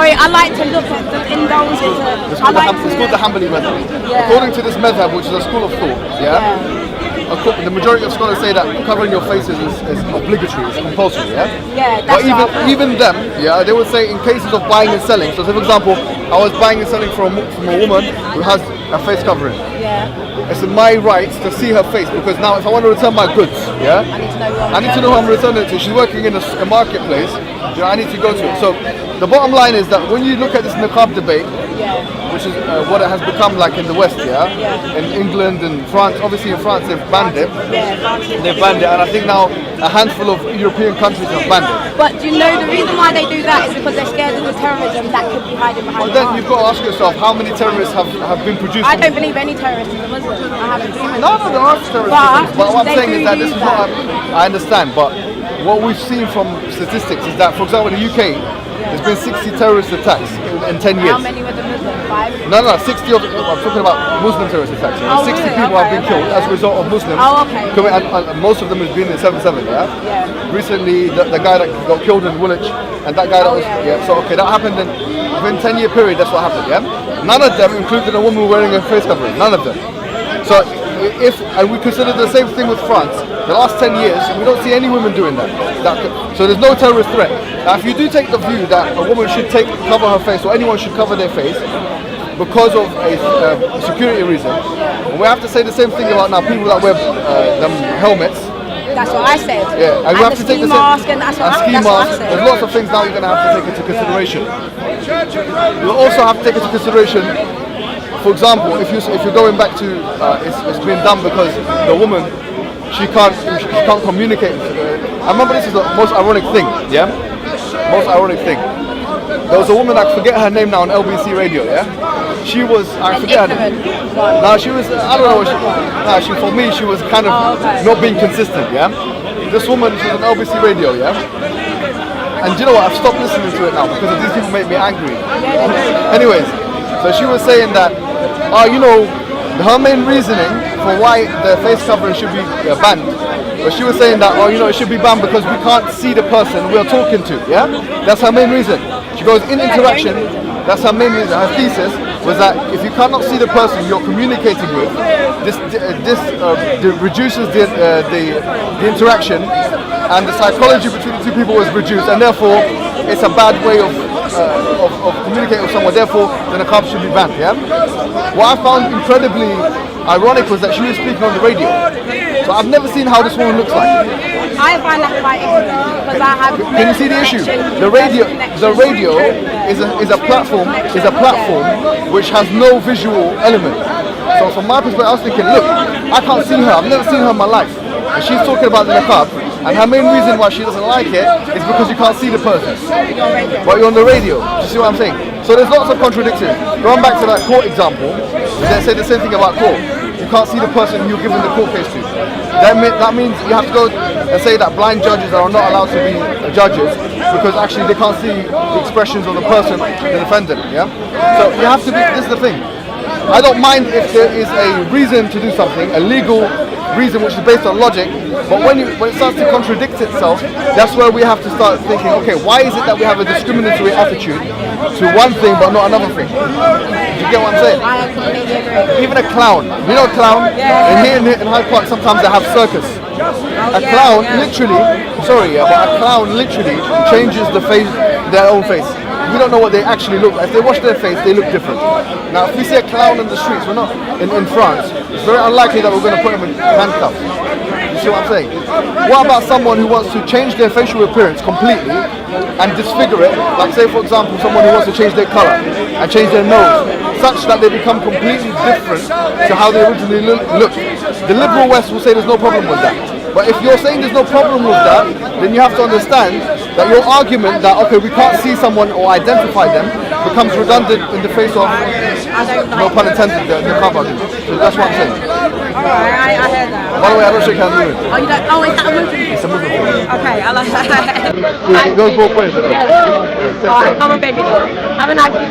sorry, I like to look at the indulge into. It's called the Hanbali method. Yeah. According to this method, which is a school of thought, the majority of scholars say that covering your faces is obligatory, it's compulsory, Yeah, that's but even them, they would say in cases of buying and selling. So, say for example, I was buying and selling from a woman who has a face covering. It's in my rights to see her face, because now if I want to return my goods, I need to know who I'm returning it to. She's working in a marketplace, I need to go to it. So the bottom line is that when you look at this niqab debate, which is what it has become like in the West, in England and France. Obviously in France they've banned it. They've banned it, and I think now a handful of European countries have banned it. But do you know the reason why they do that is because they're scared of the terrorism that could be hiding behind. But then you've got to ask yourself, how many terrorists have been produced? I don't believe any terrorist is a Muslim. I haven't seen No, there are terrorists. But what I'm saying is that this is not. I understand, but what we've seen from statistics is that, for example, in the UK, there's been 60 terrorist attacks in 10 years. How many were the Muslims? 5? No, 60 of, I'm talking about Muslim terrorist attacks. 60 people have been killed as a result of Muslims. And most of them has been in 7/7, Recently, the guy that got killed in Woolwich, and that guy that was, so okay, that happened within 10-year period, that's what happened, None of them included a woman wearing a face covering, none of them. So, and we consider the same thing with France, the last 10 years, we don't see any women doing that. So there's no terrorist threat. Now, if you do take the view that a woman should cover her face, or anyone should cover their face, because of a security reason, and we have to say the same thing about now people that wear them helmets. That's what I said. Yeah, and we have to take the mask, and that's what I said. There's lots of things now you're going to have to take into consideration. You'll also have to take into consideration, for example, if you're going back to it's been done because the woman she can't communicate. I remember this is the most ironic thing. Most ironic thing. There was a woman, I forget her name now, on LBC radio. She was, I forget her name. No, she was, I don't know what for me she was kind of not being consistent. This woman, she was on LBC radio. And do you know what? I've stopped listening to it now because these people make me angry. Anyways, so she was saying that, her main reasoning for why the face covering should be banned, but she was saying that, it should be banned because we can't see the person we're talking to, That's her main reason. She goes, in interaction, that's her main reason. Her thesis was that if you cannot see the person you're communicating with, this reduces the interaction, and the psychology between the two people was reduced, and therefore it's a bad way of communicating with someone, therefore the niqab should be banned, What I found incredibly ironic was that she was speaking on the radio. So I've never seen how this woman looks like. I find that quite interesting because I have. Can you see the issue? The radio is a platform which has no visual element. So from my perspective, I was thinking, look, I can't see her. I've never seen her in my life, and she's talking about the niqab. And her main reason why she doesn't like it is because you can't see the person. But you're on the radio. Do you see what I'm saying? So there's lots of contradictions. Going back to that court example, they say the same thing about court. You can't see the person you're giving the court case to. That means you have to go and say that blind judges are not allowed to be judges because actually they can't see the expressions of the person, the defendant. So you have to be. This is the thing. I don't mind if there is a reason to do something, a legal reason which is based on logic, but when it starts to contradict itself, that's where we have to start thinking, okay, why is it that we have a discriminatory attitude to one thing but not another thing? Do you get what I'm saying? I completely agree. Even a clown, you know a clown? And here in Hyde Park sometimes they have circus. A clown literally changes their own face. We don't know what they actually look like. If they wash their face, they look different. Now, if we see a clown in the streets, we're not in France, it's very unlikely that we're going to put them in handcuffs. You see what I'm saying? What about someone who wants to change their facial appearance completely and disfigure it? Like, say, for example, someone who wants to change their color and change their nose, such that they become completely different to how they originally look. The liberal West will say there's no problem with that. But if you're saying there's no problem with that, then you have to understand that your argument that, okay, we can't see someone or identify them becomes redundant in the face of, no pun intended, the niqab argument. So that's what I'm saying. Alright, I heard that. By the way, I don't shake hands with it. Oh, you don't? Oh, is that a Muslim? It's a Muslim thing. Okay, I like that. It goes both ways. Alright, come on, baby. Have a nice day.